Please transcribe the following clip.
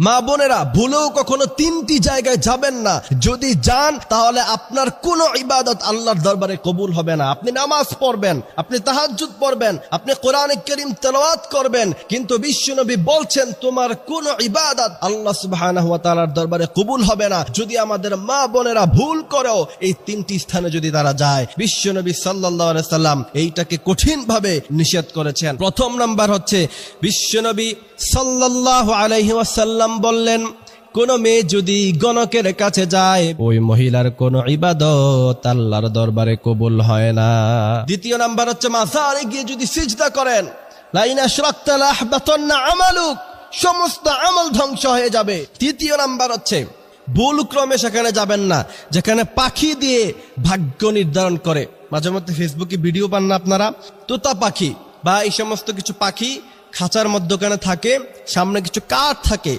মা বোনেরা, ভুলেও কখনো তিনটি জায়গায় যাবেন না। যদি যান তাহলে আপনার কোনো ইবাদত আল্লাহর দরবারে কবুল হবে না। আপনি নামাজ পড়বেন, আপনি তাহাজ্জুদ পড়বেন, আপনি কোরআন কারীম তেলাওয়াত করবেন, কিন্তু বিশ্বনবী বলছেন তোমার কোনো ইবাদত আল্লাহ সুবহানাহু ওয়া তাআলার দরবারে কবুল হবে না যদি আমাদের মা বোনেরা ভুল করেও এই তিনটি স্থানে যদি তারা যায়। বিশ্বনবী সাল্লাল্লাহু আলাইহি সাল্লাম এইটাকে কঠিনভাবে নিষেধ করেছেন। প্রথম নাম্বার হচ্ছে, বিশ্বনবী সাল্লাল্লাহু আলাইহি ওয়াসাল্লাম বললেন, কোন মেয়ে যদি গণকের কাছে যায় ওই মহিলার কোন ইবাদত আল্লাহর দরবারে কবুল হয় না। দ্বিতীয় নাম্বার হচ্ছে, মাজারে গিয়ে যদি সিজদা করেন, লা ইন আশরাকতা লা আহবাতান্না আমালুক, সমস্ত আমল ধ্বংস হয়ে যাবে। তৃতীয় নাম্বার হচ্ছে, ভুল ক্রমে সেখানে যাবেন না যেখানে পাখি দিয়ে ভাগ্য নির্ধারণ করে। মাঝে মধ্যে ফেসবুকে ভিডিও পান না আপনারা, তোতা পাখি বা এই সমস্ত কিছু পাখি খাঁচার মধ্যখানে থাকে, সামনে কিছু কাঠ থাকে,